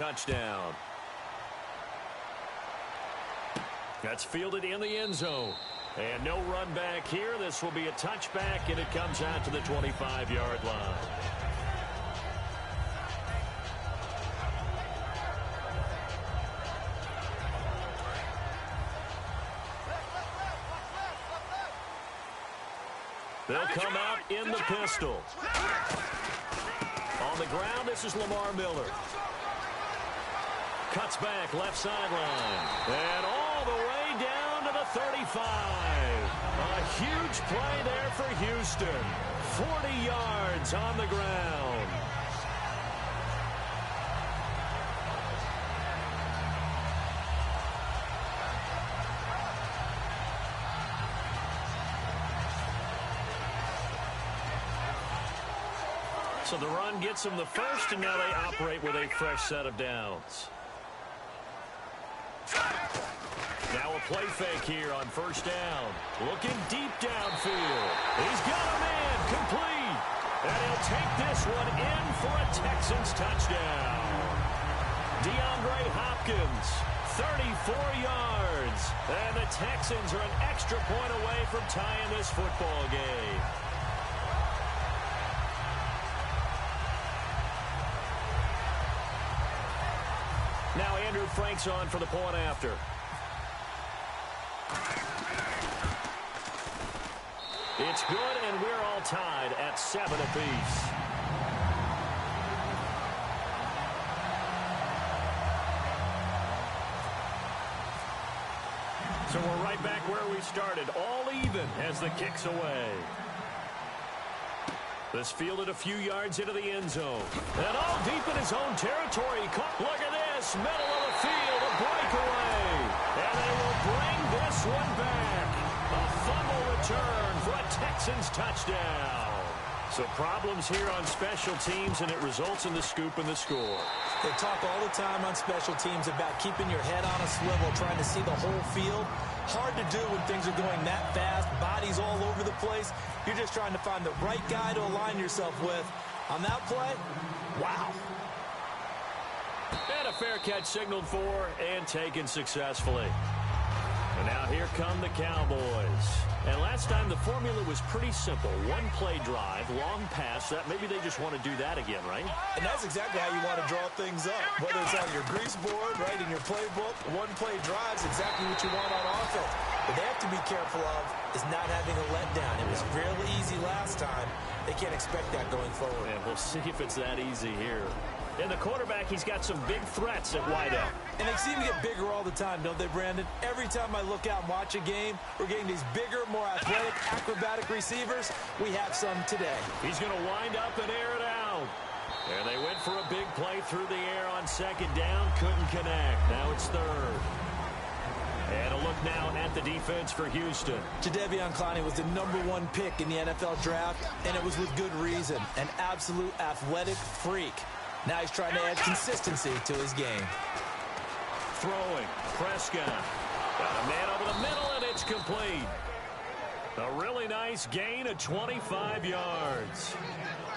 Touchdown. That's fielded in the end zone. And no run back here. This will be a touchback, and it comes out to the 25-yard line. They'll come out in the pistol. On the ground, this is Lamar Miller. Cuts back, left sideline. And all the way down to the 35. A huge play there for Houston. 40 yards on the ground. So the run gets them the first, and now they operate with a fresh set of downs. Now a play fake here on first down. Looking deep downfield. He's got a man complete. And he'll take this one in for a Texans touchdown. DeAndre Hopkins, 34 yards. And the Texans are an extra point away from tying this football game. Now Andrew Frank's on for the point after. It's good, and we're all tied at 7 apiece. So we're right back where we started, all even as the kick's away. This fielded a few yards into the end zone. And all deep in his own territory. Look at this, middle of the field, a breakaway. And they will bring this one back. A fumble return for a Texans touchdown. So problems here on special teams, and it results in the scoop and the score. They talk all the time on special teams about keeping your head on a swivel, trying to see the whole field. Hard to do when things are going that fast, bodies all over the place. You're just trying to find the right guy to align yourself with. On that play, wow. And a fair catch signaled for and taken successfully. And now here come the Cowboys. And last time the formula was pretty simple. One play drive, long pass. That maybe they just want to do that again, right? And that's exactly how you want to draw things up. Whether it's on your grease board, right, in your playbook, one play drive's exactly what you want on offense. What they have to be careful of is not having a letdown. It was fairly easy last time. They can't expect that going forward. And we'll see if it's that easy here. And the quarterback, he's got some big threats at wideout. And they seem to get bigger all the time, don't they, Brandon? Every time I look out and watch a game, we're getting these bigger, more athletic, acrobatic receivers. We have some today. He's going to wind up and air it out. And they went for a big play through the air on second down. Couldn't connect. Now it's third. And a look now at the defense for Houston. Jadeveon Clowney was the #1 pick in the NFL draft, and it was with good reason. An absolute athletic freak. Now he's trying to add consistency to his game. Throwing. Prescott. Got a man over the middle, and it's complete. A really nice gain of 25 yards.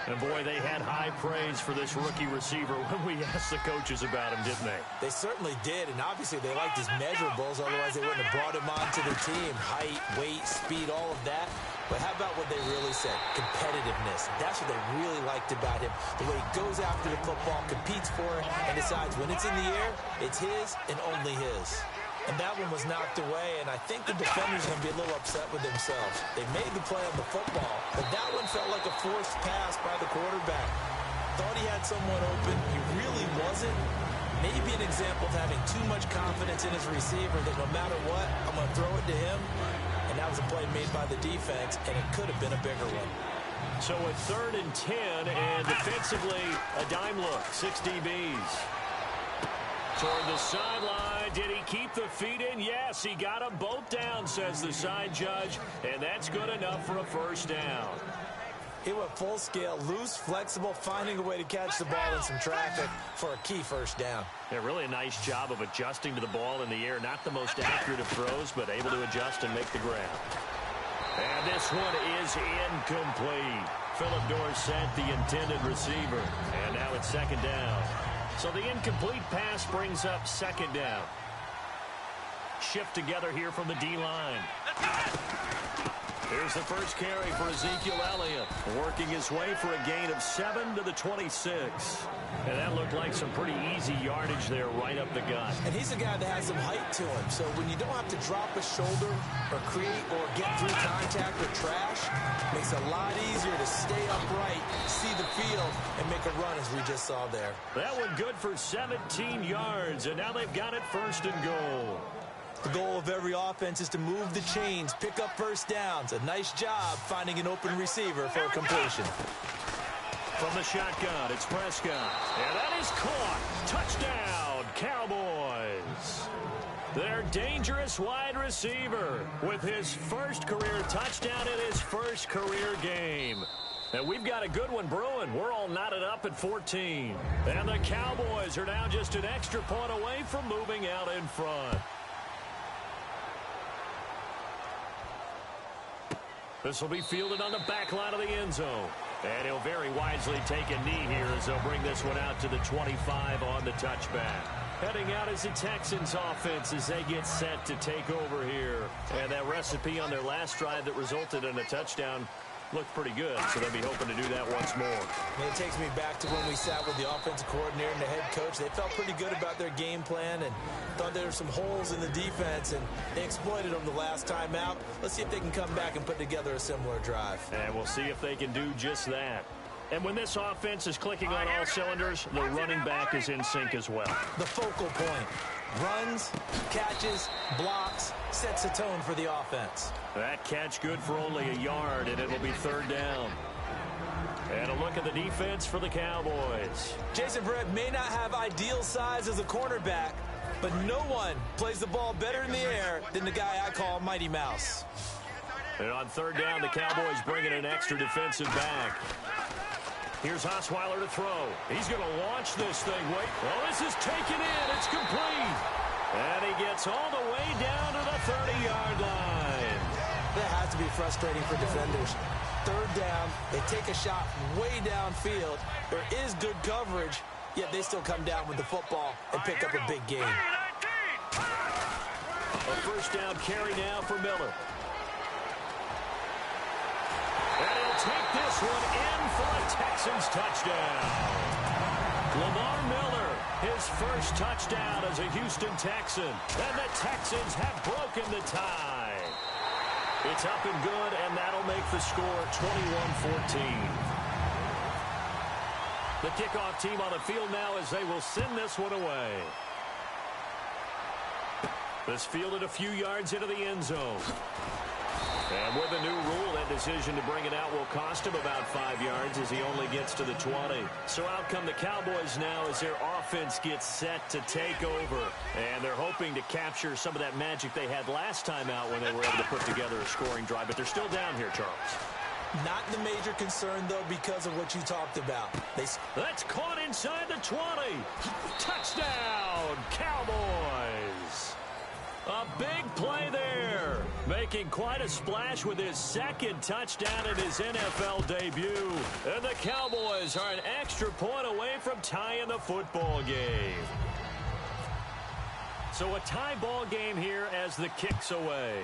And, boy, they had high praise for this rookie receiver when we asked the coaches about him, didn't they? They certainly did, and obviously they liked his measurables. Otherwise, they wouldn't have brought him onto the team. Height, weight, speed, all of that. But how about what they really said? Competitiveness. That's what they really liked about him. The way he goes after the football, competes for it, and decides when it's in the air, it's his and only his. And that one was knocked away, and I think the defenders are going to be a little upset with themselves. They made the play on the football, but that one felt like a forced pass by the quarterback. Thought he had someone open. He really wasn't. Maybe an example of having too much confidence in his receiver that no matter what, I'm going to throw it to him. And that was a play made by the defense, and it could have been a bigger one. So at 3rd and 10, and defensively, a dime look, 6 DBs. Toward the sideline, did he keep the feet in? Yes, he got them both down, says the side judge, and that's good enough for a first down. He went full scale, loose, flexible, finding a way to catch the ball in some traffic for a key first down. Yeah, really a nice job of adjusting to the ball in the air. Not the most accurate of throws, but able to adjust and make the grab. And this one is incomplete. Philip Dorsett, the intended receiver. And now it's 2nd down. So the incomplete pass brings up second down. Shift together here from the D-line. Here's the first carry for Ezekiel Elliott, working his way for a gain of 7 to the 26. And that looked like some pretty easy yardage there right up the gut. And he's a guy that has some height to him. So when you don't have to drop a shoulder or create or get through contact or trash, it makes it a lot easier to stay upright, see the field, and make a run as we just saw there. That one good for 17 yards, and now they've got it first and goal. The goal of every offense is to move the chains, pick up first downs. A nice job finding an open receiver for a completion. From the shotgun, it's Prescott. And that is caught. Touchdown, Cowboys. Their dangerous wide receiver with his first career touchdown in his first career game. And we've got a good one brewing. We're all knotted up at 14. And the Cowboys are now just an extra point away from moving out in front. This will be fielded on the back line of the end zone. And he'll very wisely take a knee here as they'll bring this one out to the 25 on the touchback. Heading out is the Texans offense as they get set to take over here. And that recipe on their last drive that resulted in a touchdown looked pretty good, so they'll be hoping to do that once more. And it takes me back to when we sat with the offensive coordinator and the head coach. They felt pretty good about their game plan and thought there were some holes in the defense, and they exploited them the last time out. Let's see if they can come back and put together a similar drive. And we'll see if they can do just that. And when this offense is clicking on all cylinders, the running back is in sync as well. The focal point. Runs, catches, blocks, sets the tone for the offense. That catch good for only a yard, and it'll be third down. And a look at the defense for the Cowboys. Jason Verrett may not have ideal size as a cornerback, but no one plays the ball better in the air than the guy I call Mighty Mouse. And on third down, the Cowboys bringing an extra defensive back. Here's Osweiler to throw. He's going to launch this thing. Wait. Oh, this is taken in. It's complete. And he gets all the way down to the 30-yard line. That has to be frustrating for defenders. Third down, they take a shot way downfield. There is good coverage, yet they still come down with the football and pick up a big gain. A first down carry now for Miller. And he'll take this one in for a Texans touchdown. Lamar Miller, his first touchdown as a Houston Texan. And the Texans have broken the tie. It's up and good, and that'll make the score 21-14. The kickoff team on the field now as they will send this one away. This fielded a few yards into the end zone. And with the new rule, that decision to bring it out will cost him about 5 yards as he only gets to the 20. So out come the Cowboys now as their offense gets set to take over. And they're hoping to capture some of that magic they had last time out when they were able to put together a scoring drive. But they're still down here, Charles. Not the major concern, though, because of what you talked about. That's caught inside the 20. Touchdown, Cowboys. A big play there, making quite a splash with his second touchdown in his NFL debut. And the Cowboys are an extra point away from tying the football game. So a tie ball game here as the kick's away.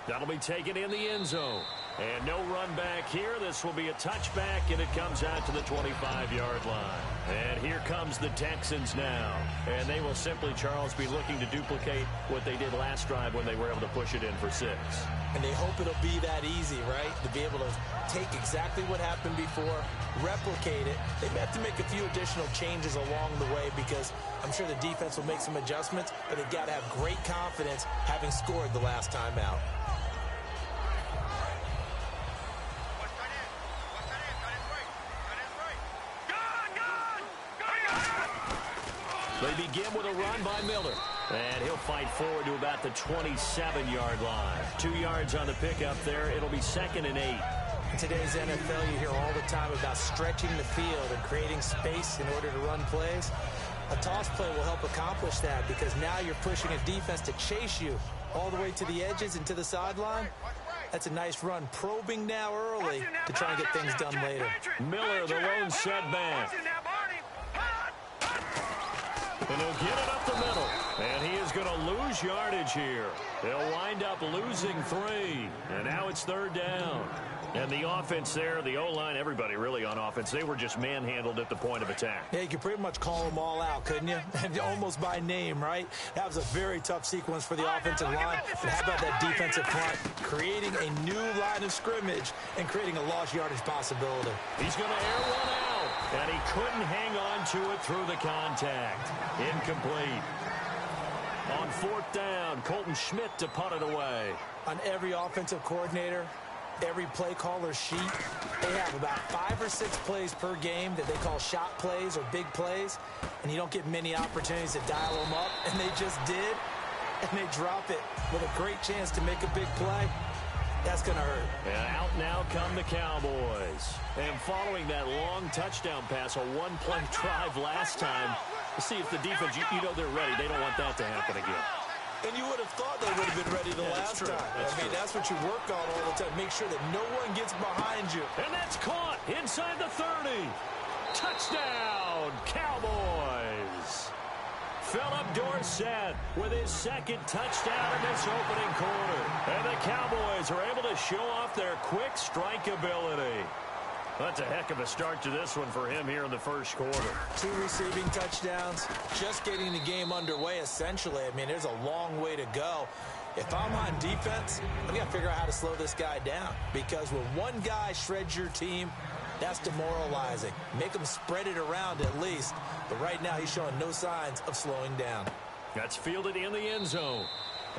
That'll be taken in the end zone. And no run back here. This will be a touchback, and it comes out to the 25-yard line. And here comes the Texans now. And they will simply, Charles, be looking to duplicate what they did last drive when they were able to push it in for 6. And they hope it'll be that easy, right? To be able to take exactly what happened before, replicate it. They may have to make a few additional changes along the way because I'm sure the defense will make some adjustments, but they've got to have great confidence having scored the last time out. They begin with a run by Miller. And he'll fight forward to about the 27-yard line. 2 yards on the pickup there. It'll be 2nd and 8. In today's NFL, you hear all the time about stretching the field and creating space in order to run plays. A toss play will help accomplish that because now you're pushing a defense to chase you all the way to the edges and to the sideline. That's a nice run, probing now early to try and get things done later. Miller, the lone setback. And he'll get it up the middle. And he is going to lose yardage here. They'll wind up losing 3. And now it's 3rd down. And the offense there, the O-line, everybody really on offense, they were just manhandled at the point of attack. Yeah, you could pretty much call them all out, couldn't you? Almost by name, right? That was a very tough sequence for the offensive line. But how about that defensive front? Creating a new line of scrimmage and creating a lost yardage possibility. He's going to air one out. And he couldn't hang on to it through the contact. Incomplete. On 4th down, Colton Schmidt to punt it away. On every offensive coordinator, every play caller sheet, they have about 5 or 6 plays per game that they call shot plays or big plays, and you don't get many opportunities to dial them up, and they just did, and they drop it with a great chance to make a big play. That's going to hurt. And out now come the Cowboys. And following that long touchdown pass, a one-play drive last time, to see if the defense, you know they're ready. They don't want that to happen again. And you would have thought they would have been ready the last time. That's what you work on all the time. Make sure that no one gets behind you. And that's caught inside the 30. Touchdown, Cowboys. Philip Dorsett with his 2nd touchdown in this opening quarter. And the Cowboys are able to show off their quick strike ability. That's a heck of a start to this one for him here in the first quarter. 2 receiving touchdowns, just getting the game underway, essentially. I mean, there's a long way to go. If I'm on defense, I've got to figure out how to slow this guy down. Because when one guy shreds your team, that's demoralizing. Make him spread it around at least. But right now, he's showing no signs of slowing down. That's fielded in the end zone.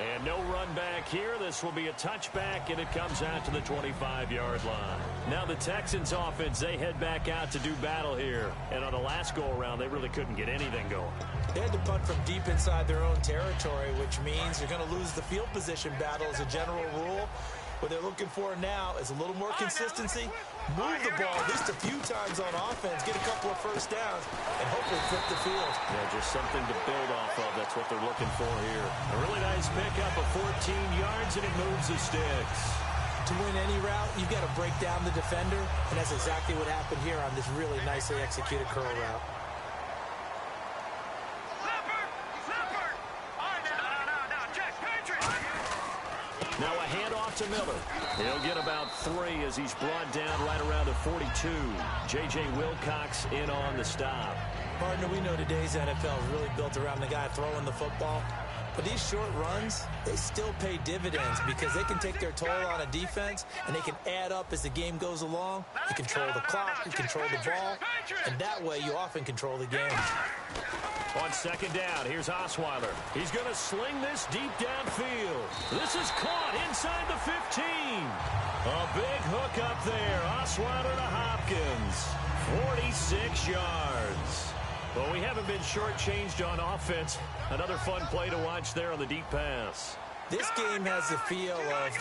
And no run back here. This will be a touchback, and it comes out to the 25-yard line. Now the Texans offense, they head back out to do battle here. And on the last go-around, they really couldn't get anything going. They had to punt from deep inside their own territory, which means you're going to lose the field position battle as a general rule. What they're looking for now is a little more consistency, move the ball at least a few times on offense, get a couple of first downs, and hopefully flip the field. Yeah, just something to build off of. That's what they're looking for here. A really nice pickup of 14 yards, and it moves the sticks. To win any route, you've got to break down the defender, and that's exactly what happened here on this really nicely executed curl route. Now a handoff to Miller. He'll get about 3 as he's brought down right around the 42. J.J. Wilcox in on the stop. Partner, we know today's NFL is really built around the guy throwing the football. But these short runs, they still pay dividends because they can take their toll on a defense, and they can add up as the game goes along. You control the clock, you control the ball, and that way you often control the game. On 2nd down, here's Osweiler. He's going to sling this deep downfield. This is caught inside the 15. A big hook up there. Osweiler to Hopkins. 46 yards. Well, we haven't been shortchanged on offense. Another fun play to watch there on the deep pass. This game has the feel of,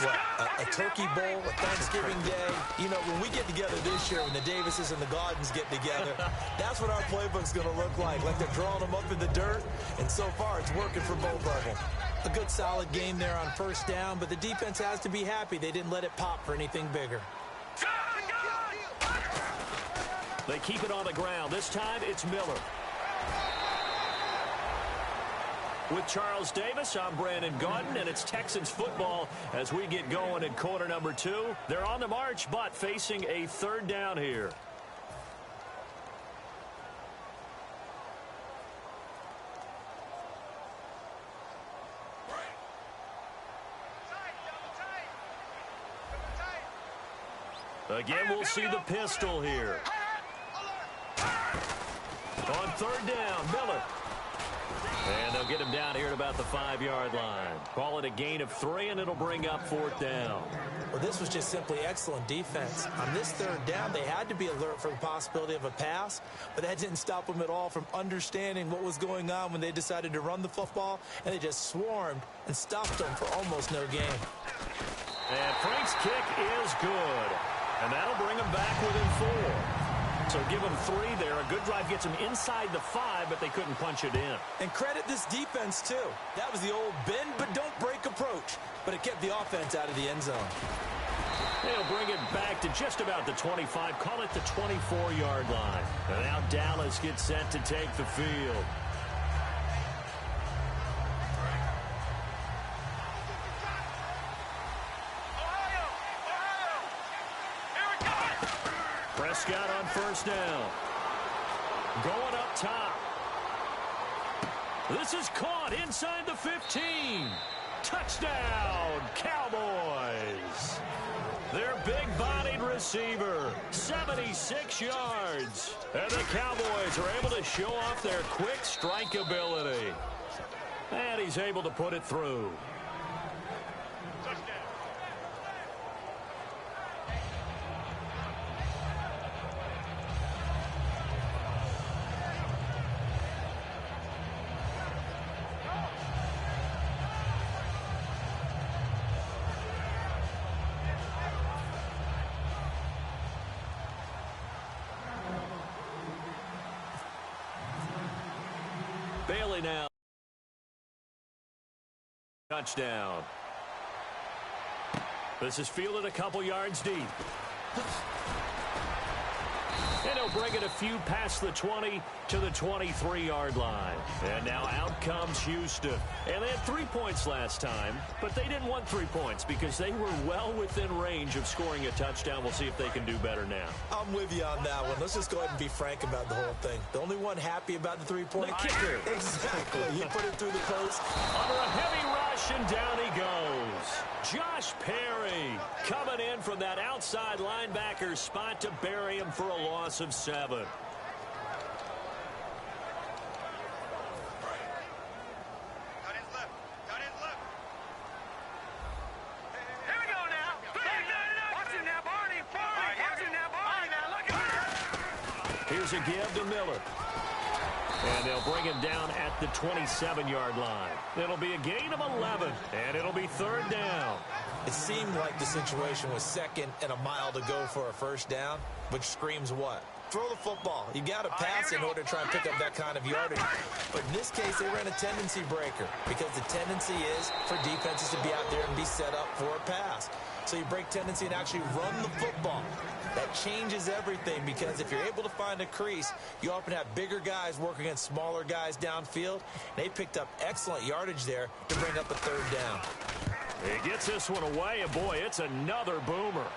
a Turkey Bowl, a Thanksgiving Day. You know, when we get together this year, when the Davises and the Gardens get together, that's what our playbook's going to look like they're drawing them up in the dirt, and so far it's working for both of them. A good, solid game there on 1st down, but the defense has to be happy they didn't let it pop for anything bigger. They keep it on the ground. This time it's Miller. With Charles Davis, I'm Brandon Gaudin, and it's Texans football as we get going in quarter number 2. They're on the march, but facing a 3rd down here. Again, we'll see the pistol here. On 3rd down, Miller. And they'll get him down here at about the 5-yard line. Call it a gain of 3, and it'll bring up 4th down. Well, this was just simply excellent defense. On this 3rd down, they had to be alert for the possibility of a pass, but that didn't stop them at all from understanding what was going on when they decided to run the football, and they just swarmed and stopped them for almost no gain. And Frank's kick is good, and that'll bring them back within 4. So give them 3 there. A good drive gets them inside the 5, but they couldn't punch it in. And credit this defense, too. That was the old bend but don't break approach, but it kept the offense out of the end zone. They'll bring it back to just about the 25, call it the 24-yard line. And now Dallas gets set to take the field. Prescott on first down. Going up top. This is caught inside the 15. Touchdown, Cowboys. Their big-bodied receiver, 76 yards. And the Cowboys are able to show off their quick strike ability. And he's able to put it through. Bailey now. Touchdown. This is fielded a couple yards deep. And he'll bring it a few past the 20 to the 23-yard line. And now out comes Houston. And they had 3 points last time, but they didn't want 3 points because they were well within range of scoring a touchdown. We'll see if they can do better now. I'm with you on that one. Let's just go ahead and be frank about the whole thing. The only one happy about the three-point kicker. Exactly. He put it through the post. Under a heavy rush, and down he goes. Josh Perry coming in from that outside linebacker spot to bury him for a loss of 7. Here's a give to Miller. And they'll bring him down at the 27-yard line. It'll be a gain of 11, and it'll be 3rd down. It seemed like the situation was 2nd and a mile to go for a first down, which screams what? Throw the football. You got to pass in order to try and pick up that kind of yardage. But in this case, they ran a tendency breaker because the tendency is for defenses to be out there and be set up for a pass. So you break tendency and actually run the football. That changes everything because if you're able to find a crease, you often have bigger guys working against smaller guys downfield. They picked up excellent yardage there to bring up a 3rd down. He gets this one away, and boy, it's another boomer.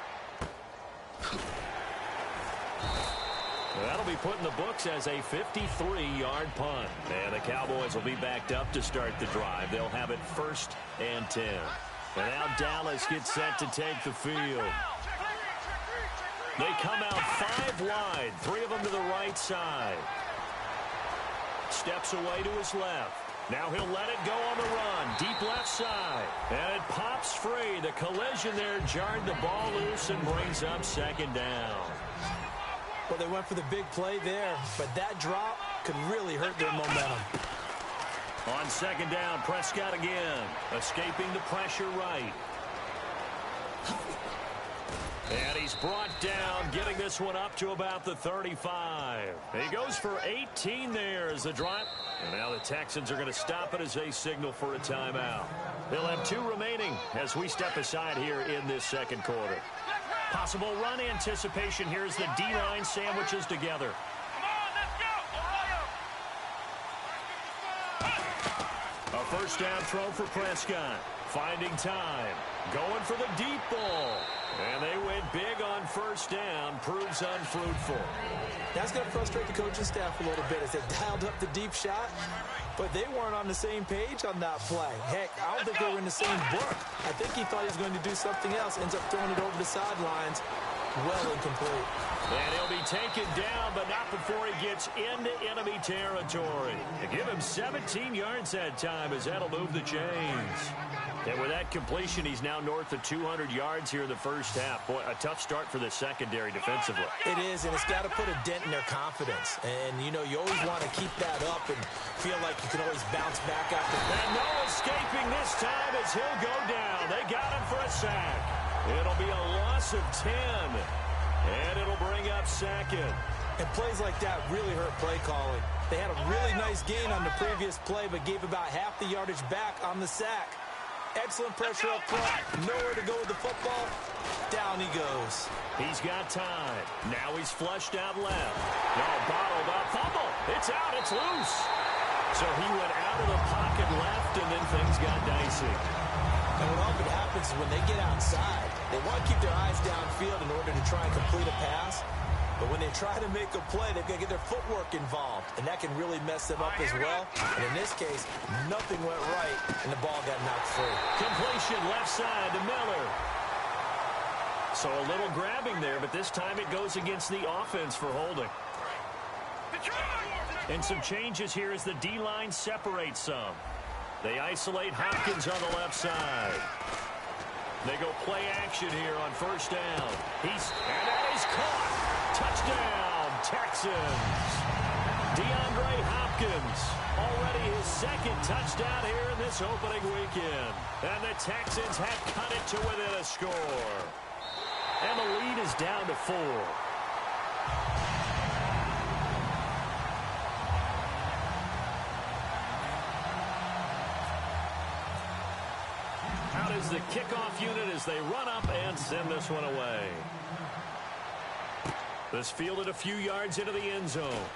That'll be put in the books as a 53-yard punt. And the Cowboys will be backed up to start the drive. They'll have it 1st and 10. And now Dallas gets set to take the field. They come out 5 wide, 3 of them to the right side. Steps away to his left. Now he'll let it go on the run. Deep left side. And it pops free. The collision there jarred the ball loose and brings up 2nd down. Well, they went for the big play there, but that drop could really hurt their momentum. On 2nd down, Prescott again. Escaping the pressure right. And he's brought down, getting this one up to about the 35. He goes for 18 there as the drive. And now the Texans are going to stop it as they signal for a timeout. They'll have 2 remaining as we step aside here in this 2nd quarter. Possible run anticipation here as the D-line sandwiches together. A 1st down throw for Prescott. Finding time. Going for the deep ball. And they went big on 1st down. Proves unfruitful. That's going to frustrate the coaching staff a little bit as they dialed up the deep shot. But they weren't on the same page on that play. Heck, I don't think they were in the same book. I think he thought he was going to do something else. Ends up throwing it over the sidelines. Well incomplete. And he'll be taken down, but not before he gets into enemy territory. They give him 17 yards that time as that'll move the chains. And with that completion, he's now north of 200 yards here in the 1st half. Boy, a tough start for the secondary defensively. It is, and it's got to put a dent in their confidence. And, you know, you always want to keep that up and feel like you can always bounce back after that. And no escaping this time as he'll go down. They got him for a sack. It'll be a loss of 10. And it'll bring up 2nd. And plays like that really hurt play calling. They had a really nice gain on the previous play, but gave about half the yardage back on the sack. Excellent pressure up front. Nowhere to go with the football. Down he goes. He's got time. Now he's flushed out left. No, bottled up. Fumble. It's out. It's loose. So he went out of the pocket left, and then things got dicey. And what often happens is when they get outside, they want to keep their eyes downfield in order to try and complete a pass. But when they try to make a play, they've got to get their footwork involved, and that can really mess them up as well. And in this case, nothing went right, and the ball got knocked free. Completion left side to Miller. So a little grabbing there, but this time it goes against the offense for holding. And some changes here as the D-line separates some. They isolate Hopkins on the left side. They go play action here on first down. And that is caught. Touchdown, Texans. DeAndre Hopkins, already his second touchdown here in this opening weekend. And the Texans have cut it to within a score. And the lead is down to 4. Out is the kickoff unit as they run up and send this one away. This fielded a few yards into the end zone.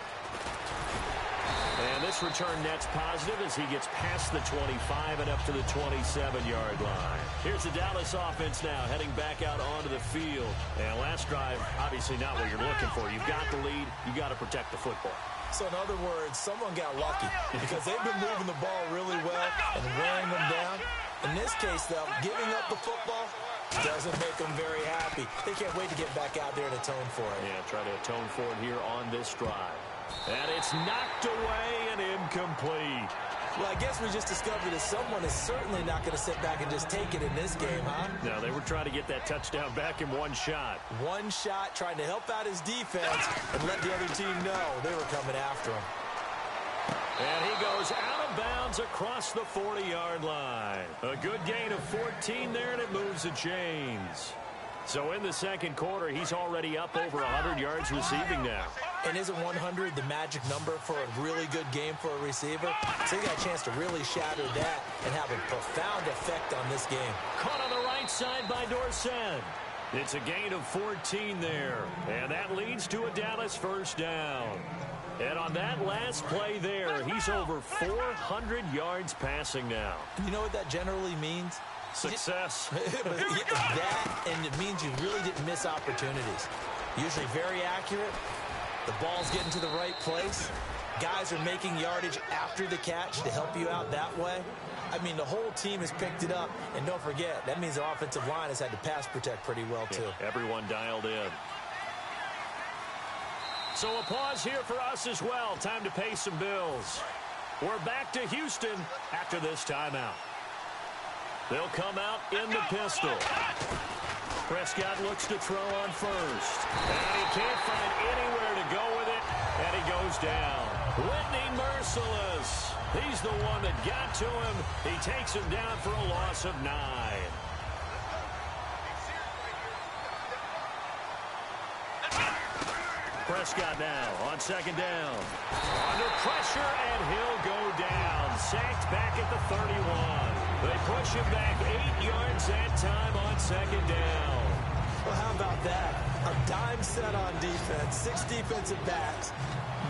And this return net's positive as he gets past the 25 and up to the 27-yard line. Here's the Dallas offense now heading back out onto the field. And last drive, obviously not what you're looking for. You've got the lead. You've got to protect the football. So in other words, someone got lucky because they've been moving the ball really well and wearing them down. In this case, though, giving up the football doesn't make them very happy. They can't wait to get back out there and atone for it. Yeah, try to atone for it here on this drive. And it's knocked away and incomplete. Well, I guess we just discovered that someone is certainly not going to sit back and just take it in this game, huh? No, they were trying to get that touchdown back in one shot. One shot, trying to help out his defense and let the other team know they were coming after him. And he goes out of bounds across the 40-yard line. A good gain of 14 there, and it moves the chains. So in the second quarter, he's already up over 100 yards receiving now. And isn't 100 the magic number for a really good game for a receiver? So he got a chance to really shatter that and have a profound effect on this game. Caught on the right side by Dorsett. It's a gain of 14 there. And that leads to a Dallas first down. And on that last play there, he's over 400 yards passing now. You know what that generally means? Success. That, and it means you really didn't miss opportunities. Usually very accurate. The ball's getting to the right place. Guys are making yardage after the catch to help you out that way. I mean, the whole team has picked it up. And don't forget, that means the offensive line has had to pass protect pretty well, too. Yeah, everyone dialed in. So a pause here for us as well. Time to pay some bills. We're back to Houston after this timeout. They'll come out in the pistol. Prescott looks to throw on first. And he can't find anywhere to go with it. And he goes down. Whitney merciless. He's the one that got to him. He takes him down for a loss of 9. Prescott now on second down. Under pressure, and he'll go down. Sacked back at the 31. They push him back 8 yards that time on second down. Well, how about that? A dime set on defense, 6 defensive backs.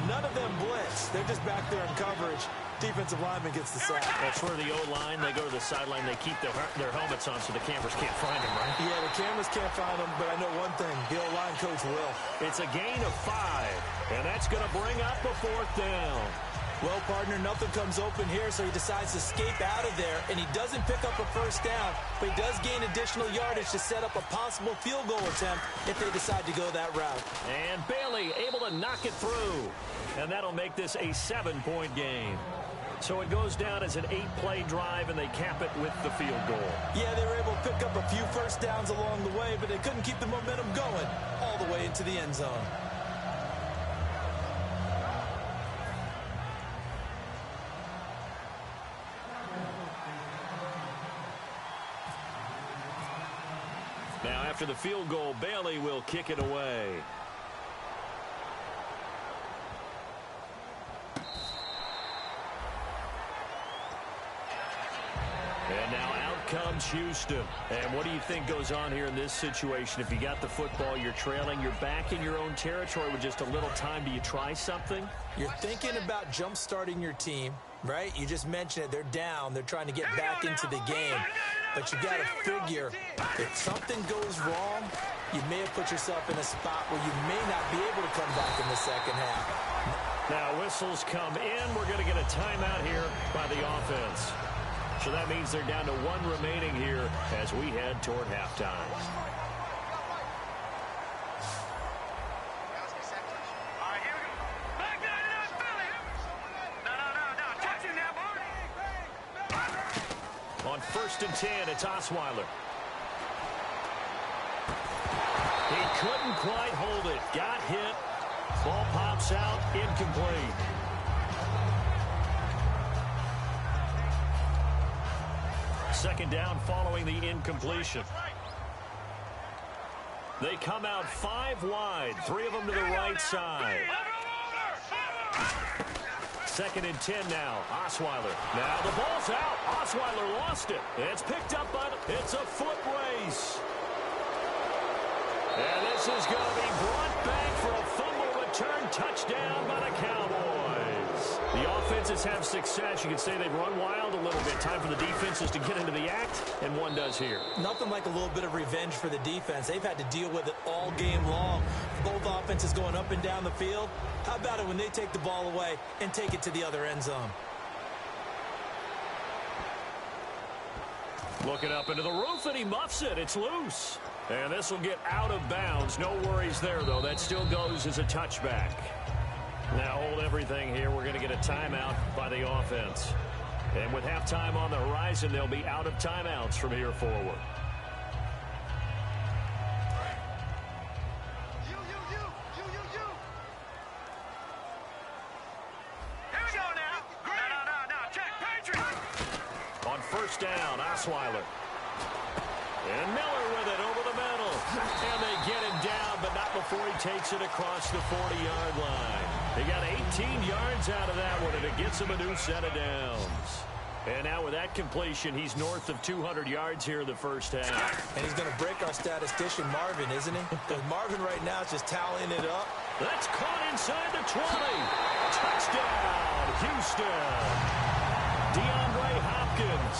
None of them blitz. They're just back there in coverage. Defensive lineman gets the sack. That's where the O-line, they go to the sideline, they keep their helmets on so the cameras can't find them, right? Yeah, the cameras can't find them, but I know one thing. The O-line coach will. It's a gain of 5, and that's going to bring up a 4th down. Well, partner, nothing comes open here, so he decides to escape out of there, and he doesn't pick up a first down, but he does gain additional yardage to set up a possible field goal attempt if they decide to go that route. And Bailey able to knock it through, and that'll make this a 7-point game. So it goes down as an 8-play drive, and they cap it with the field goal. Yeah, they were able to pick up a few first downs along the way, but they couldn't keep the momentum going all the way into the end zone. Now, after the field goal, Bailey will kick it away. And now out comes Houston. And what do you think goes on here in this situation? If you got the football, you're trailing, you're back in your own territory with just a little time. Do you try something? You're thinking about jump-starting your team, right? You just mentioned it. They're down. They're trying to get back into the game. But you got to figure if something goes wrong, you may have put yourself in a spot where you may not be able to come back in the second half. Now whistles come in. We're going to get a timeout here by the offense. So that means they're down to one remaining here as we head toward halftime. On 1st and 10, it's Osweiler. He couldn't quite hold it. Got hit. Ball pops out. Incomplete. Second down following the incompletion. They come out 5 wide. 3 of them to the right side. 2nd and 10 now. Osweiler. Now the ball's out. Osweiler lost it. It's picked up by it's a foot race. And this is going to be brought back for a fumble return touchdown by the Cowboys. The offenses have success. You can say they've run wild a little bit. Time for the defenses to get into the act, and one does here. Nothing like a little bit of revenge for the defense. They've had to deal with it all game long. Both offenses going up and down the field. How about it when they take the ball away and take it to the other end zone? Looking up into the roof, and he muffs it. It's loose. And this will get out of bounds. No worries there, though. That still goes as a touchback. Now hold everything here. We're going to get a timeout by the offense. And with halftime on the horizon, they'll be out of timeouts from here forward. Here we go now. No. Check. Patriot. On 1st down, Osweiler. And Miller with it over the middle. And they get him down, but not before he takes it across the 40-yard line. They got 18 yards out of that one, and it gets him a new set of downs. And now with that completion, he's north of 200 yards here in the first half. And he's going to break our statistician, Marvin, isn't he? Because Marvin right now is just tallying it up. That's caught inside the 20. Touchdown, Houston. DeAndre Hopkins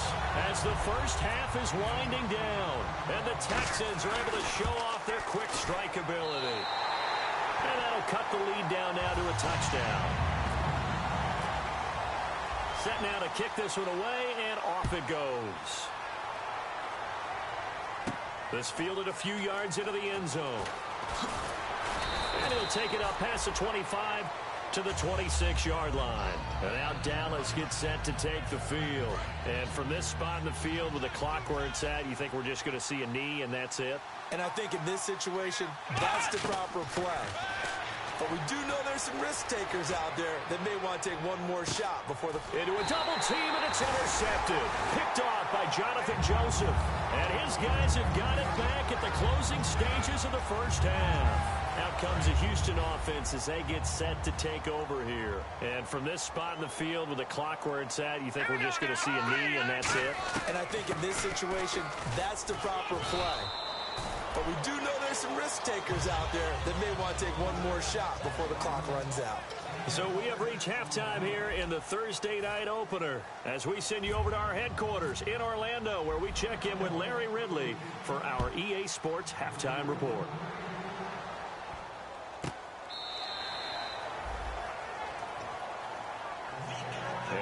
as the first half is winding down. And the Texans are able to show off their quick strike ability. And that'll cut the lead down now to a touchdown. Set now to kick this one away, and off it goes. This fielded a few yards into the end zone. And he'll take it up past the 25 to the 26-yard line. And now Dallas gets set to take the field. And from this spot in the field with the clock where it's at, you think we're just going to see a knee and that's it? And I think in this situation, that's the proper play. But we do know there's some risk takers out there that may want to take one more shot before the... Into a double team, and it's intercepted. Picked off by Jonathan Joseph. And his guys have got it back at the closing stages of the first half. Out comes the Houston offense as they get set to take over here. And from this spot in the field with the clock where it's at, you think we're just going to see a knee and that's it? And I think in this situation, that's the proper play. But we do know there's some risk takers out there that may want to take one more shot before the clock runs out. So we have reached halftime here in the Thursday night opener as we send you over to our headquarters in Orlando where we check in with Larry Ridley for our EA Sports Halftime Report.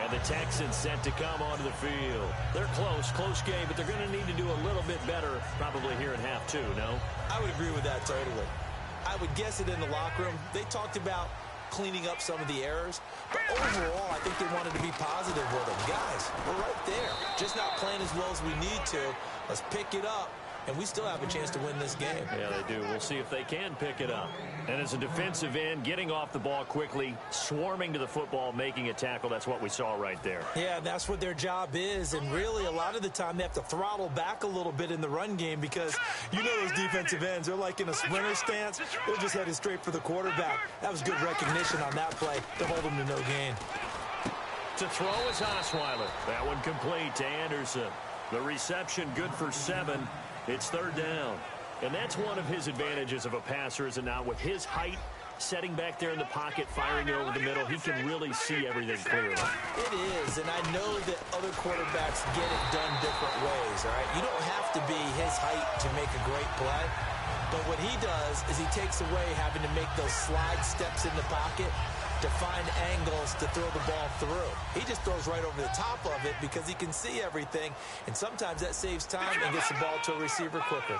And the Texans set to come onto the field. They're close game, but they're going to need to do a little bit better probably here in half two, no? I would agree with that totally. I would guess it in the locker room. They talked about cleaning up some of the errors, but overall, I think they wanted to be positive with them. Guys, we're right there. Just not playing as well as we need to. Let's pick it up. And we still have a chance to win this game. Yeah, they do. We'll see if they can pick it up. And as a defensive end, getting off the ball quickly, swarming to the football, making a tackle, that's what we saw right there. Yeah, that's what their job is. And really, a lot of the time, they have to throttle back a little bit in the run game because you know those defensive ends, they're like in a sprinter stance. They're just headed straight for the quarterback. That was good recognition on that play to hold them to no gain. To throw is Osweiler. That one complete to Anderson. The reception good for 7. It's third down. And that's one of his advantages of a passer, is it not? With his height, setting back there in the pocket, firing it over the middle, he can really see everything clearly. It is, and I know that other quarterbacks get it done different ways, all right? You don't have to be his height to make a great play, but what he does is he takes away having to make those slide steps in the pocket to find angles to throw the ball through. He just throws right over the top of it because he can see everything, and sometimes that saves time and gets the ball to a receiver quicker.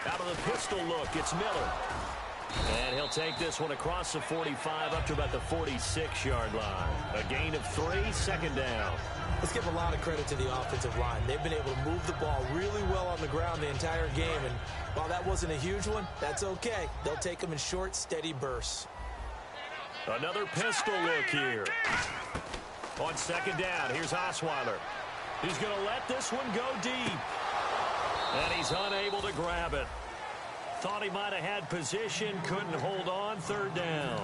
Out of the pistol look, it's Miller. And he'll take this one across the 45 up to about the 46-yard line. A gain of 3, second down. Let's give a lot of credit to the offensive line. They've been able to move the ball really well on the ground the entire game, and while that wasn't a huge one, that's okay. They'll take them in short, steady bursts. Another pistol look here. On second down, here's Osweiler. He's going to let this one go deep. And he's unable to grab it. Thought he might have had position, couldn't hold on, third down.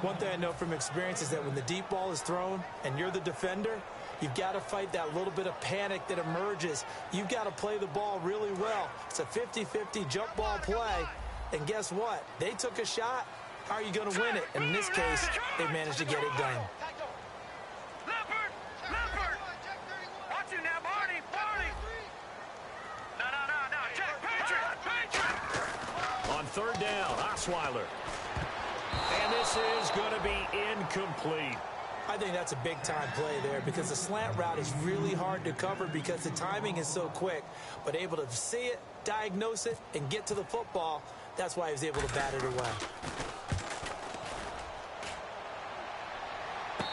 One thing I know from experience is that when the deep ball is thrown and you're the defender, you've got to fight that little bit of panic that emerges. You've got to play the ball really well. It's a 50-50 jump ball play. And guess what? They took a shot. How are you going to win it? And in this case, they managed to get it done. Third down, Osweiler. And this is going to be incomplete. I think that's a big-time play there because the slant route is really hard to cover because the timing is so quick. But able to see it, diagnose it, and get to the football, that's why he was able to bat it away.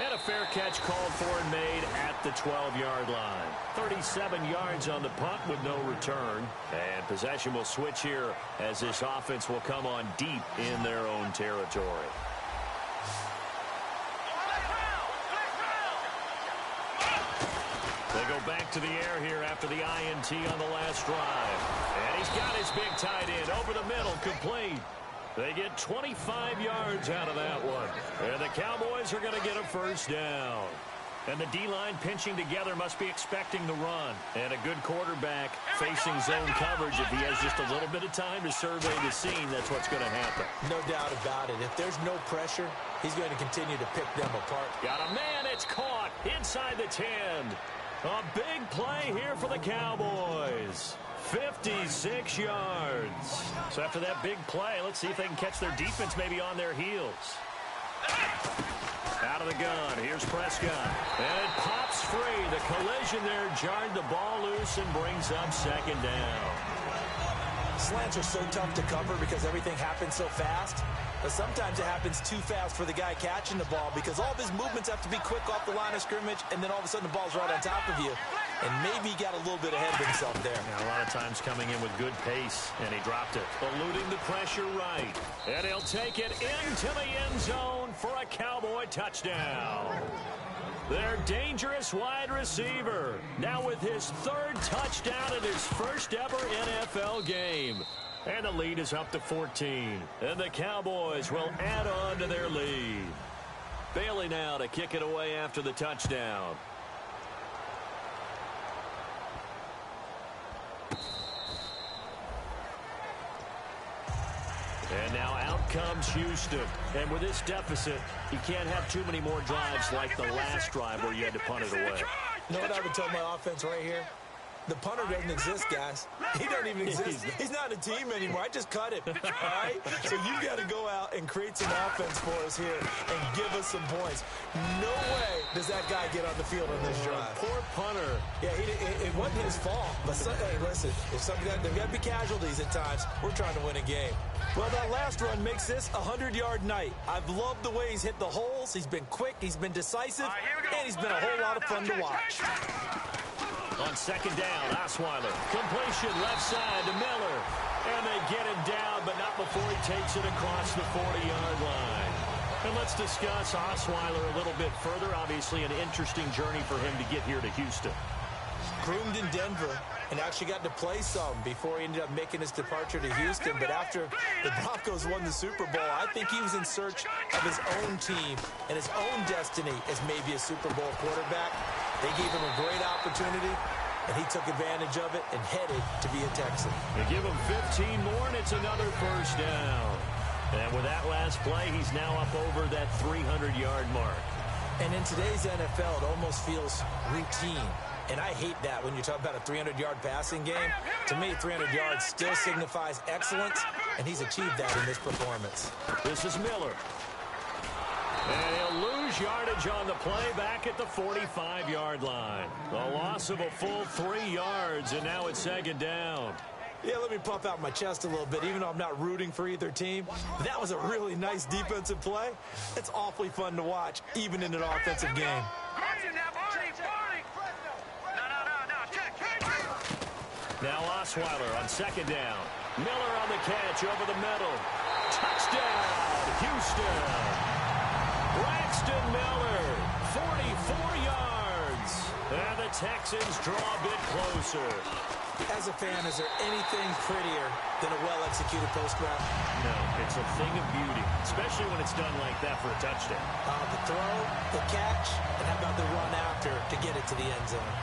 And a fair catch called for and made at the 12-yard line. 37 yards on the punt with no return. And possession will switch here as this offense will come on deep in their own territory. They go back to the air here after the INT on the last drive. And he's got his big tight end over the middle, complete. They get 25 yards out of that one. And the Cowboys are going to get a first down. And the D-line pinching together must be expecting the run. And a good quarterback facing zone coverage. If he has just a little bit of time to survey the scene, that's what's going to happen. No doubt about it. If there's no pressure, he's going to continue to pick them apart. Got a man, it's caught inside the 10. A big play here for the Cowboys. 56 yards. So after that big play, let's see if they can catch their defense maybe on their heels. Out of the gun, here's Prescott. And it pops free. The collision there jarred the ball loose and brings up second down. Slants are so tough to cover because everything happens so fast. But sometimes it happens too fast for the guy catching the ball because all of his movements have to be quick off the line of scrimmage, and then all of a sudden the ball's right on top of you. And maybe he got a little bit ahead of himself there. Yeah, a lot of times coming in with good pace, and he dropped it. Eluding the pressure right. And he'll take it into the end zone for a Cowboy touchdown. Their dangerous wide receiver, now with his third touchdown in his first ever NFL game. And the lead is up to 14. And the Cowboys will add on to their lead. Bailey now to kick it away after the touchdown. And now out comes Houston. And with this deficit, you can't have too many more drives like the last drive where you had to punt it away. You know what I would tell my offense right here? The punter doesn't exist, guys. He doesn't even exist. He's not a team anymore. I just cut him. All right? So you've got to go out and create some offense for us here and give us some points. No way does that guy get on the field on this drive. Poor punter. Yeah, it wasn't his fault. But, hey, listen, if there's got to be casualties at times. We're trying to win a game. Well, that last run makes this a 100-yard night. I've loved the way he's hit the holes. He's been quick. He's been decisive. And he's been a whole lot of fun to watch. On second down, Osweiler. Completion left side to Miller. And they get him down, but not before he takes it across the 40-yard line. And let's discuss Osweiler a little bit further. Obviously, an interesting journey for him to get here to Houston. Groomed in Denver, and actually got to play some before he ended up making his departure to Houston. But after the Broncos won the Super Bowl, I think he was in search of his own team and his own destiny as maybe a Super Bowl quarterback. They gave him a great opportunity, and he took advantage of it and headed to be a Texan. They give him 15 more, and it's another first down. And with that last play, he's now up over that 300-yard mark. And in today's NFL, it almost feels routine. And I hate that when you talk about a 300-yard passing game. To me, 300 yards still signifies excellence, and he's achieved that in this performance. This is Miller. And he'll lose yardage on the play back at the 45-yard line. A loss of a full 3 yards, and now it's second down. Yeah, let me puff out my chest a little bit, even though I'm not rooting for either team. That was a really nice defensive play. It's awfully fun to watch, even in an offensive game. Now Osweiler on second down. Miller on the catch over the middle. Touchdown, Houston. Braxton Miller, 44 yards. And the Texans draw a bit closer. As a fan, is there anything prettier than a well-executed post route? No, it's a thing of beauty, especially when it's done like that for a touchdown. The throw, the catch, and how about the run after to get it to the end zone?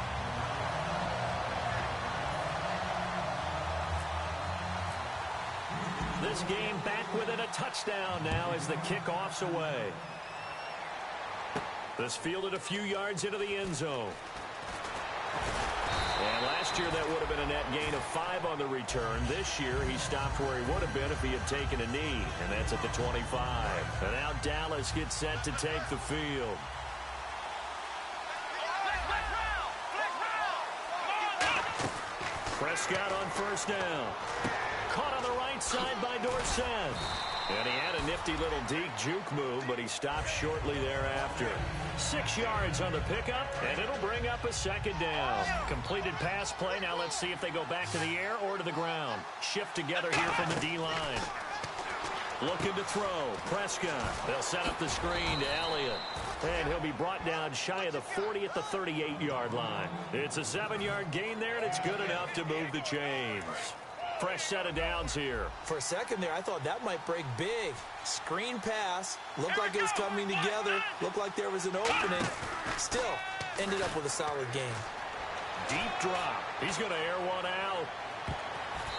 This game back within a touchdown now as the kickoff's away. This fielded a few yards into the end zone. And last year that would have been a net gain of 5 on the return. This year he stopped where he would have been if he had taken a knee, and that's at the 25. And now Dallas gets set to take the field. Prescott on first down. Caught on the right side by Dorsett. And he had a nifty little deep juke move, but he stopped shortly thereafter. 6 yards on the pickup, and it'll bring up a second down. Completed pass play. Now let's see if they go back to the air or to the ground. Shift together here from the D-line. Looking to throw. Prescott. They'll set up the screen to Elliott. And he'll be brought down shy of the 40 at the 38-yard line. It's a 7-yard gain there, and it's good enough to move the chains. Fresh set of downs here. For a second there, I thought that might break big. Screen pass. Looked like it was coming together. Looked like there was an opening. Still, ended up with a solid game. Deep drop. He's going to air one out.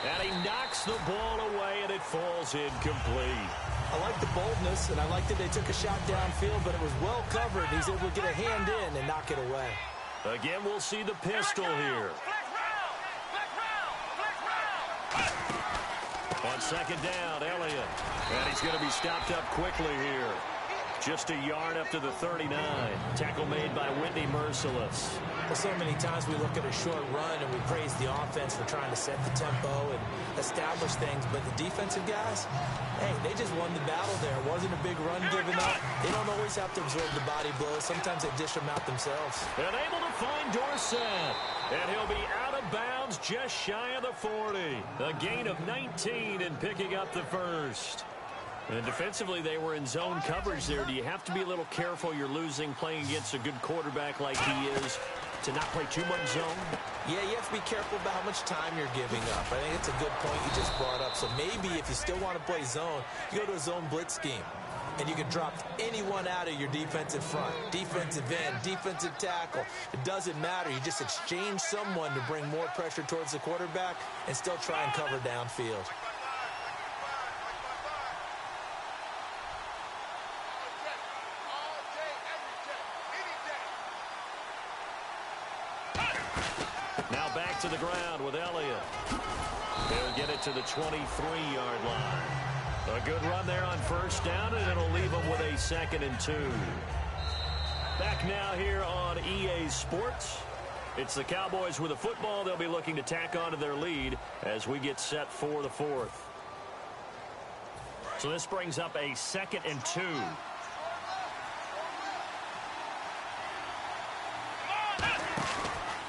And he knocks the ball away, and it falls incomplete. I like the boldness, and I like that they took a shot downfield, but it was well covered. He's able to get a hand in and knock it away. Again, we'll see the pistol here. On second down, Elliott. And he's going to be stopped up quickly here. Just a yard up to the 39. Tackle made by Whitney Merciless. Well, so many times we look at a short run and we praise the offense for trying to set the tempo and establish things. But the defensive guys, hey, they just won the battle there. It wasn't a big run given up. They don't always have to absorb the body blows. Sometimes they dish them out themselves. And able to find Dorsett. And he'll be out of bounds just shy of the 40. A gain of 19 and picking up the first. And defensively, they were in zone coverage there. Do you have to be a little careful? You're losing playing against a good quarterback like he is to not play too much zone? Yeah, you have to be careful about how much time you're giving up. I think it's a good point you just brought up. So maybe if you still want to play zone, you go to a zone blitz scheme. And you can drop anyone out of your defensive front, defensive end, defensive tackle. It doesn't matter. You just exchange someone to bring more pressure towards the quarterback and still try and cover downfield. Now back to the ground with Elliott. He'll get it to the 23-yard line. A good run there on first down, and it'll leave them with a 2nd and 2. Back now here on EA Sports. It's the Cowboys with the football. They'll be looking to tack onto their lead as we get set for the 4th. So this brings up a 2nd and 2.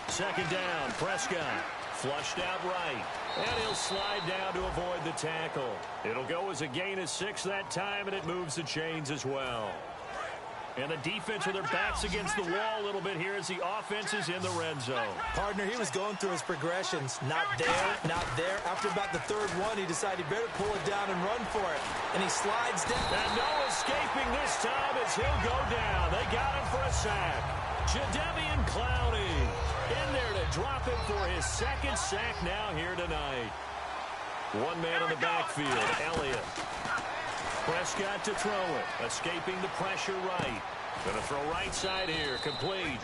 Second down, Prescott. Flushed out right. And he'll slide down to avoid the tackle. It'll go as a gain of 6 that time, and it moves the chains as well. And the defense with their backs against the wall a little bit here as the offense is in the red zone. Partner, he was going through his progressions. Not there, not there. After about the third one, he decided he better pull it down and run for it. And he slides down. And no escaping this time as he'll go down. They got him for a sack. Jadeveon Clowney in there to drop him for his second sack now here tonight. One man in the backfield, Elliott. Prescott to throw it. Escaping the pressure right. Going to throw right side here. Complete.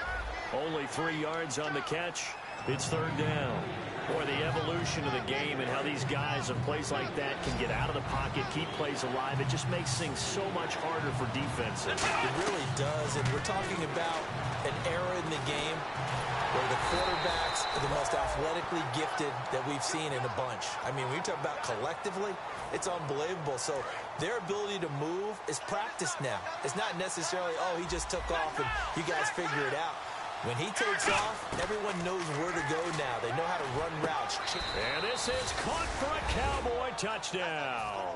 Only 3 yards on the catch. It's third down. Boy, the evolution of the game and how these guys in plays like that can get out of the pocket, keep plays alive, it just makes things so much harder for defenses. It really does, and we're talking about an era in the game where the quarterbacks are the most athletically gifted that we've seen in a bunch. I mean, when you talk about collectively, it's unbelievable. So their ability to move is practiced now. It's not necessarily, oh, he just took off and you guys figure it out. When he takes off, everyone knows where to go now. They know how to run routes. And this is caught for a Cowboy touchdown.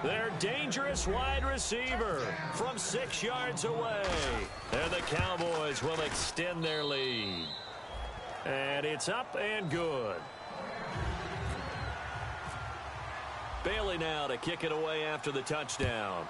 Their dangerous wide receiver from 6 yards away. And the Cowboys will extend their lead. And it's up and good. Bailey now to kick it away after the touchdown.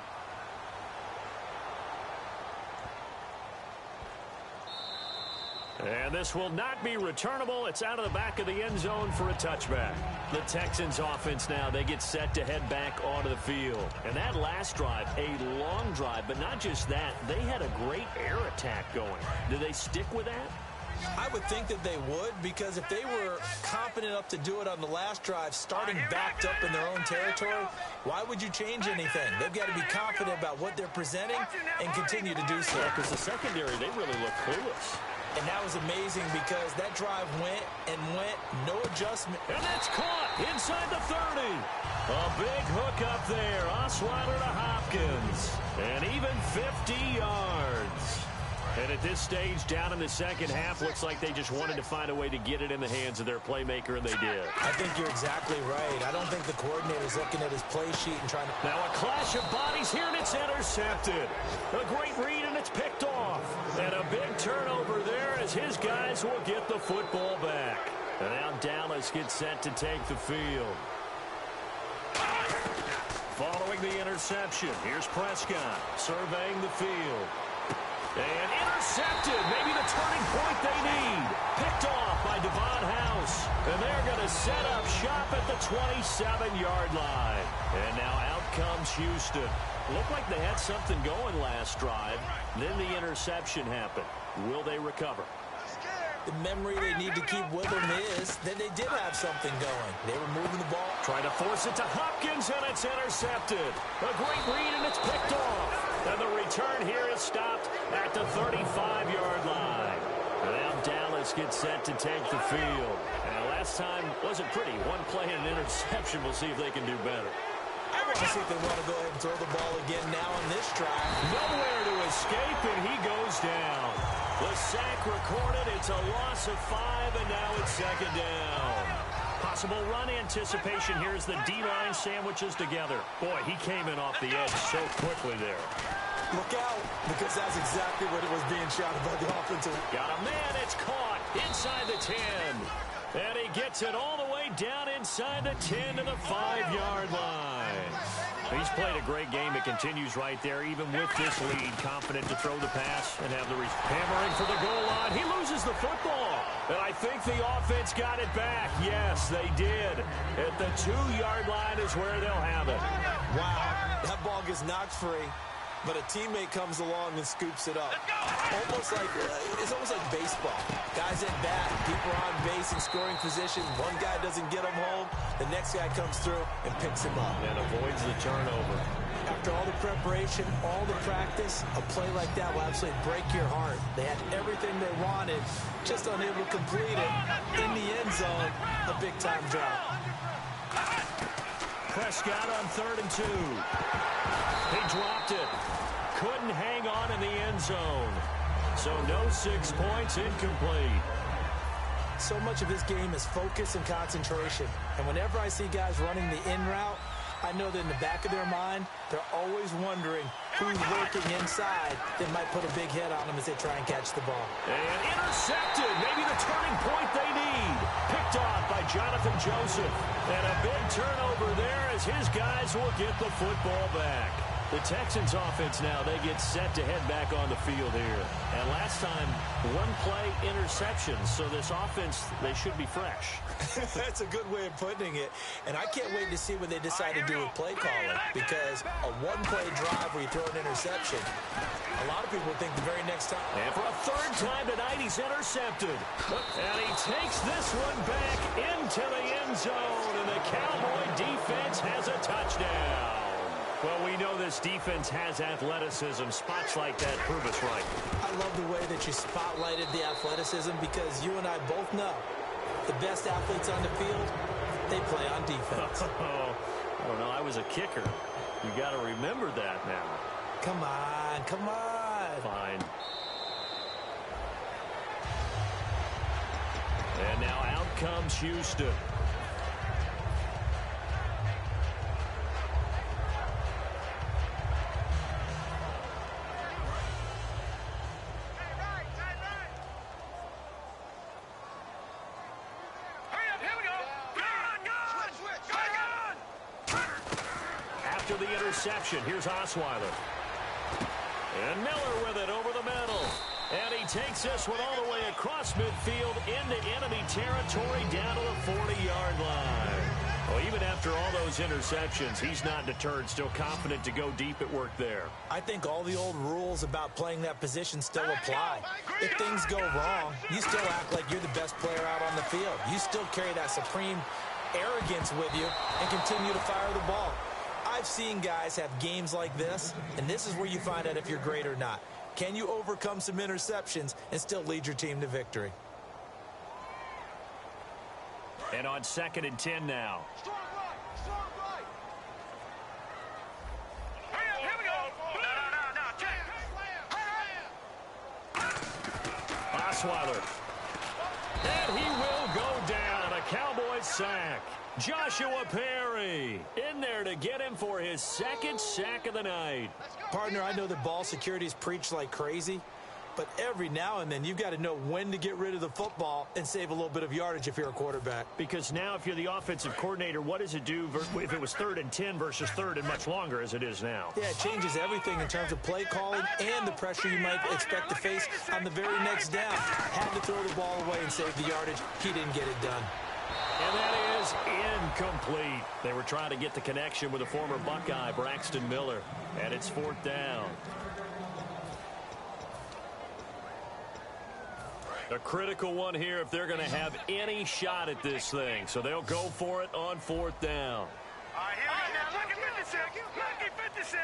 And this will not be returnable. It's out of the back of the end zone for a touchback. The Texans offense now, they get set to head back onto the field. And that last drive, a long drive, but not just that. They had a great air attack going. Do they stick with that? I would think that they would, because if they were confident enough to do it on the last drive, starting backed up in their own territory, why would you change anything? They've got to be confident about what they're presenting and continue to do so. Because the secondary, they really look clueless. And that was amazing because that drive went and went, no adjustment. And that's caught inside the 30. A big hook up there. Osweiler to Hopkins. And even 50 yards. And at this stage, down in the second half, looks like they just wanted to find a way to get it in the hands of their playmaker, and they did. I think you're exactly right. I don't think the coordinator's looking at his play sheet and trying to... Now a clash of bodies here, and it's intercepted. A great read, and it's picked off. And a big turnover there as his guys will get the football back. And now Dallas gets set to take the field. Following the interception, here's Prescott surveying the field. And intercepted, maybe the turning point they need. Picked off by Devon House. And they're going to set up shop at the 27-yard line. And now out comes Houston. Looked like they had something going last drive. Then the interception happened. Will they recover? The memory they need to keep with them is that they did have something going. They were moving the ball. Trying to force it to Hopkins, and it's intercepted. A great read, and it's picked off. And the return here is stopped at the 35-yard line. And now Dallas gets set to take the field. And last time wasn't pretty. One play and an interception. We'll see if they can do better. I want to see if they want to go ahead and throw the ball again now on this drive. Nowhere to escape, and he goes down. The sack recorded. It's a loss of 5, and now it's second down. Possible run anticipation here as the D-line sandwiches together. Boy, he came in off the edge so quickly there. Look out, because that's exactly what it was being shouted by the offensive. Got a man, it's caught inside the 10. And he gets it all the way down inside the 10 to the 5-yard line. He's played a great game. It continues right there, even with this lead. Confident to throw the pass and have the hammering for the goal line. He loses the football. And I think the offense got it back. Yes, they did. At the 2-yard line is where they'll have it. Wow, that ball gets knocked free. But a teammate comes along and scoops it up. It's almost like baseball. Guys at bat, people are on base in scoring position. One guy doesn't get him home. The next guy comes through and picks him up. And avoids the turnover. After all the preparation, all the practice, a play like that will absolutely break your heart. They had everything they wanted, just unable to complete it. In the end zone, a big-time drop. Prescott on 3rd and 2. He dropped it. Couldn't hang on in the end zone. So no 6 points, incomplete. So much of this game is focus and concentration. And whenever I see guys running the in route, I know that in the back of their mind, they're always wondering who's lurking inside that might put a big hit on them as they try and catch the ball. And intercepted. Maybe the turning point they need. Picked off by Jonathan Joseph. And a big turnover there as his guys will get the football back. The Texans offense now, they get set to head back on the field here. And last time, one play interception. So this offense, they should be fresh. That's a good way of putting it. And I can't wait to see what they decide to do with play calling. Because a one-play drive where you throw an interception, a lot of people think the very next time. And for a third time tonight, he's intercepted. And he takes this one back into the end zone. And the Cowboy defense has a touchdown. Well, we know this defense has athleticism. Spots like that prove us right. I love the way that you spotlighted the athleticism because you and I both know the best athletes on the field, they play on defense. I don't know. I was a kicker. You got to remember that now. Come on, come on. Fine. And now out comes Houston. After the interception, here's Osweiler. And Miller with it over the middle. And he takes this one all the way across midfield into enemy territory down to the 40-yard line. Well, even after all those interceptions, he's not deterred, still confident to go deep at work there. I think all the old rules about playing that position still apply. If things go wrong, you still act like you're the best player out on the field. You still carry that supreme arrogance with you and continue to fire the ball. I've seen guys have games like this, and this is where you find out if you're great or not. Can you overcome some interceptions and still lead your team to victory? And on 2nd and 10 now. Strong right, strong right. Here we go. No, check. Osweiler. And he will go down. A Cowboys sack. Joshua Perry in there to get him for his 2nd sack of the night. Partner, I know that ball security is preached like crazy, but every now and then you've got to know when to get rid of the football and save a little bit of yardage if you're a quarterback. Because now if you're the offensive coordinator, what does it do if it was 3rd and 10 versus 3rd and much longer as it is now? Yeah, it changes everything in terms of play calling and the pressure you might expect to face on the very next down. Had to throw the ball away and save the yardage. He didn't get it done. And that is incomplete. They were trying to get the connection with the former Buckeye, Braxton Miller. And it's 4th down. A critical one here if they're going to have any shot at this thing. So they'll go for it on 4th down. All right, here we go. Now, lucky 56. Lucky 56.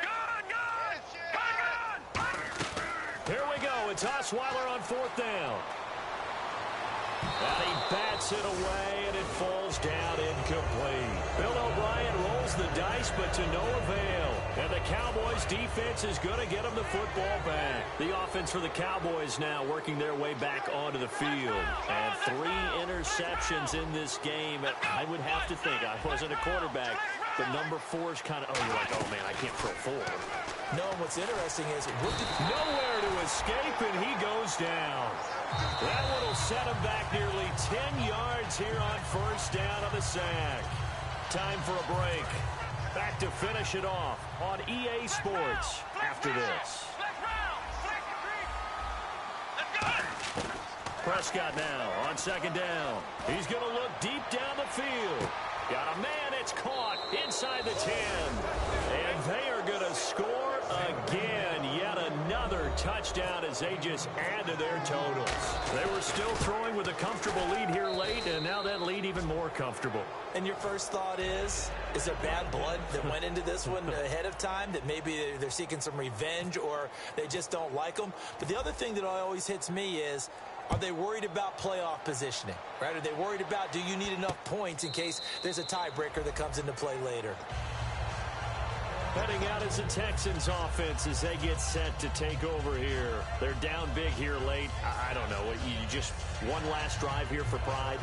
Gone. Here we go. It's Osweiler on 4th down. And he bats it away, and it falls down incomplete. Bill O'Brien rolls the dice, but to no avail. And the Cowboys' defense is going to get them the football back. The offense for the Cowboys now working their way back onto the field. And 3 interceptions in this game. And I would have to think, I wasn't a quarterback, but number 4 is kind of, you're like, oh, man, I can't throw 4. No, and what's interesting is nowhere to escape, and he goes down. That one will set him back nearly 10 yards here on 1st down on the sack. Time for a break. Back to finish it off on EA Sports after this. Prescott now on 2nd down. He's going to look deep down the field. Got a man, it's caught inside the 10. And they are going to score again. Yet another touchdown as they just add to their totals. They were still throwing with a comfortable lead here late, and now that lead even more comfortable. And your first thought is there bad blood that went into this one ahead of time, that maybe they're seeking some revenge or they just don't like them? But the other thing that always hits me is, are they worried about playoff positioning, right? Are they worried about, do you need enough points in case there's a tiebreaker that comes into play later? Heading out as the Texans offense as they get set to take over here. They're down big here late. I don't know. You just one last drive here for pride?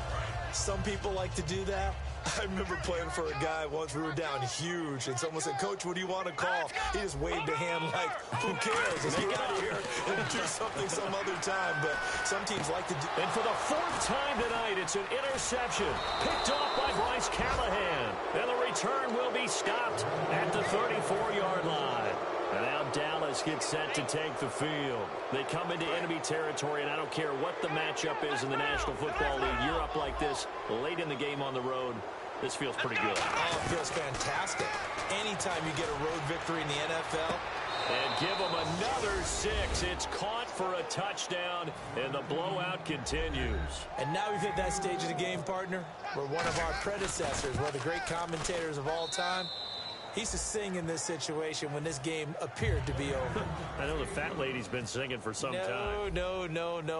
Some people like to do that. I remember playing for a guy once. We were down huge, and someone said, "Coach, what do you want to call?" He just waved a hand like, "Who cares? Let's get out of here and do something some other time." But some teams like to do. And for the fourth time tonight, it's an interception picked off by Bryce Callahan. And the return will be stopped at the 34-yard line. And now Dallas gets set to take the field. They come into enemy territory, and I don't care what the matchup is in the National Football League. You're up like this late in the game on the road. This feels pretty good. Oh, it feels fantastic. Anytime you get a road victory in the NFL. And give them another 6. It's caught for a touchdown, and the blowout continues. And now we've hit that stage of the game, partner, where one of our predecessors, one of the great commentators of all time, he used to sing in this situation when this game appeared to be over. I know the fat lady's been singing for some time. No,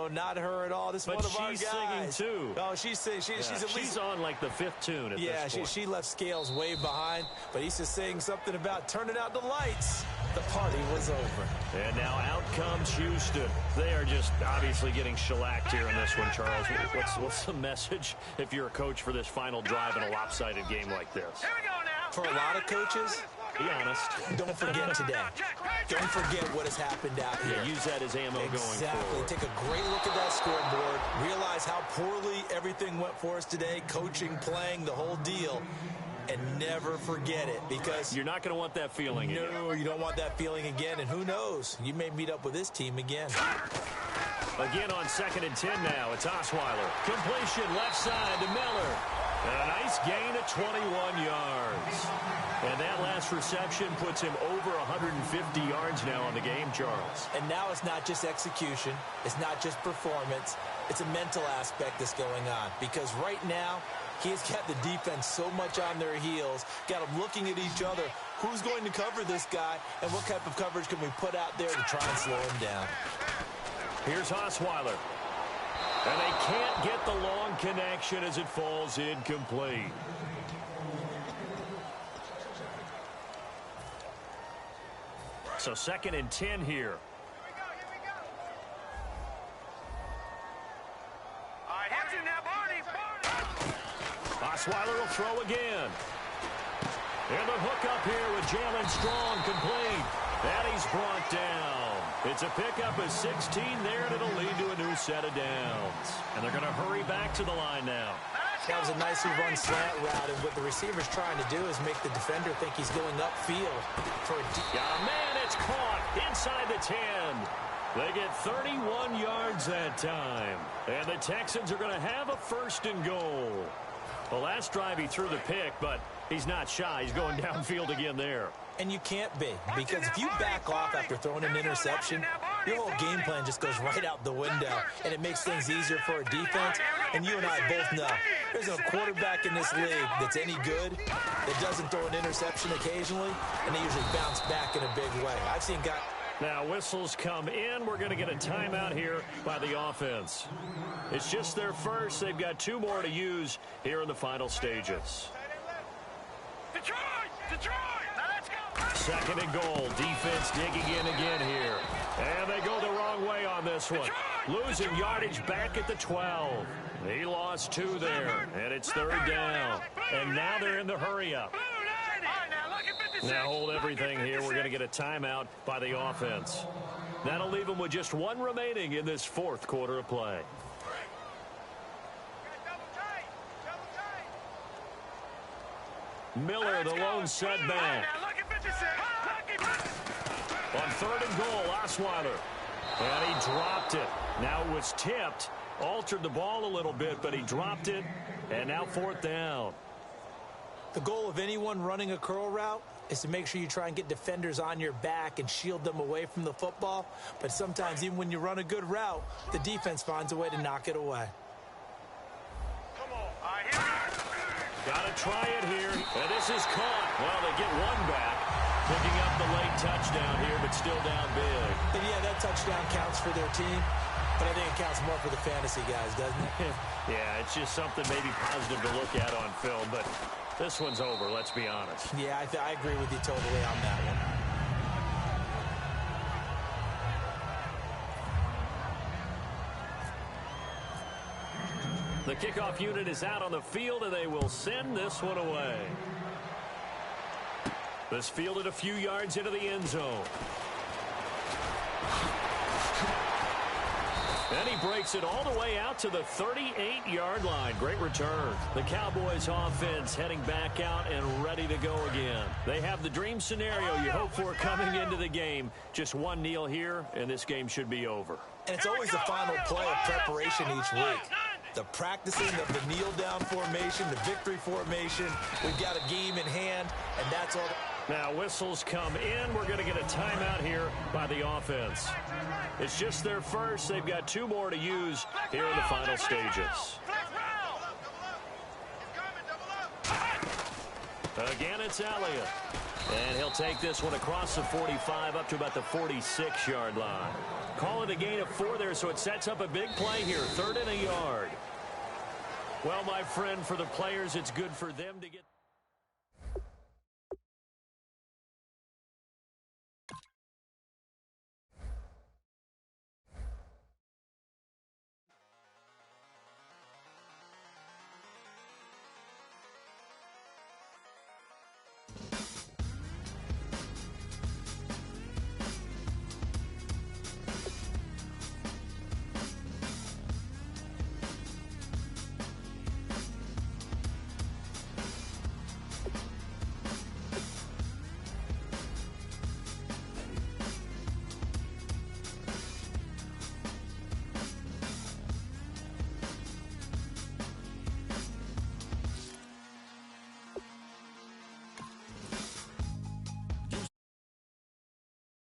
not her at all. This is one of our guys. But she's singing, too. Oh, she's singing. She's on, like, the 5th tune at this point. She left Scales way behind, but he used to sing something about turning out the lights. The party was over. And now out comes Houston. They are just obviously getting shellacked here in this one, Charles. What's the message if you're a coach for this final drive in a lopsided game like this? Here we go now. For a lot of coaches, be honest. Don't forget today. Don't forget what has happened out here. Use that as ammo going forward. Exactly. Take a great look at that scoreboard. Realize how poorly everything went for us today. Coaching, playing, the whole deal. And never forget it, because you're not going to want that feeling again. No, you don't want that feeling again. And who knows? You may meet up with this team again. Again on 2nd and 10 now. It's Osweiler. Completion left side to Miller. And a nice gain of 21 yards. And that last reception puts him over 150 yards now on the game, Charles. And now it's not just execution. It's not just performance. It's a mental aspect that's going on. Because right now, he's got the defense so much on their heels, got them looking at each other. Who's going to cover this guy, and what type of coverage can we put out there to try and slow him down? Here's Osweiler. And they can't get the long connection as it falls incomplete. So 2nd and 10 here. All right, here's you now, Barney. Osweiler will throw again. And the hook up here with Jalen Strong complete. And he's brought down. It's a pickup of 16 there, and it'll lead to a new set of downs. And they're going to hurry back to the line now. That was a nicely run slant route, and what the receiver's trying to do is make the defender think he's going upfield for a man, it's caught inside the 10. They get 31 yards that time. And the Texans are going to have a 1st and goal. Well, last drive he threw the pick, but he's not shy. He's going downfield again there. And you can't be, because if you back off after throwing an interception, your whole game plan just goes right out the window, and it makes things easier for a defense. And you and I both know there's no quarterback in this league that's any good that doesn't throw an interception occasionally, and they usually bounce back in a big way. I've seen guys. Now whistles come in. We're going to get a timeout here by the offense. It's just their first. They've got 2 more to use here in the final stages. Detroit! Now let's go! 2nd and goal. Defense digging in again here. And they go the wrong way on this one. Losing yardage back at the 12. He lost 2 there. And it's 3rd down. And now they're in the hurry-up. Now hold everything here. We're going to get a timeout by the offense. That'll leave them with just 1 remaining in this 4th quarter of play. Miller, the lone setback. On 3rd and goal, Osweiler. And he dropped it. Now it was tipped. Altered the ball a little bit, but he dropped it. And now 4th down. The goal of anyone running a curl route is to make sure you try and get defenders on your back and shield them away from the football. But sometimes, even when you run a good route, the defense finds a way to knock it away. Come on. All right, here we go. Got to try it here. And this is caught. Well, they get 1 back. Picking up the late touchdown here, but still down big. And yeah, that touchdown counts for their team. But I think it counts more for the fantasy guys, doesn't it? Yeah, it's just something maybe positive to look at on film. But this one's over, let's be honest. Yeah, I agree with you totally on that one. The kickoff unit is out on the field, and they will send this one away. This fielded a few yards into the end zone. And he breaks it all the way out to the 38-yard line. Great return. The Cowboys offense heading back out and ready to go again. They have the dream scenario you hope for coming into the game. Just one kneel here, and this game should be over. And it's always the final play of preparation each week. The practicing of the kneel-down formation, the victory formation. We've got a game in hand, and that's all. Now whistles come in. We're going to get a timeout here by the offense. It's just their first. They've got 2 more to use here in the final stages. Again, it's Elliott. And he'll take this one across the 45 up to about the 46-yard line. Call it a gain of 4 there, so it sets up a big play here. 3rd and a yard. Well, my friend, for the players, it's good for them to get...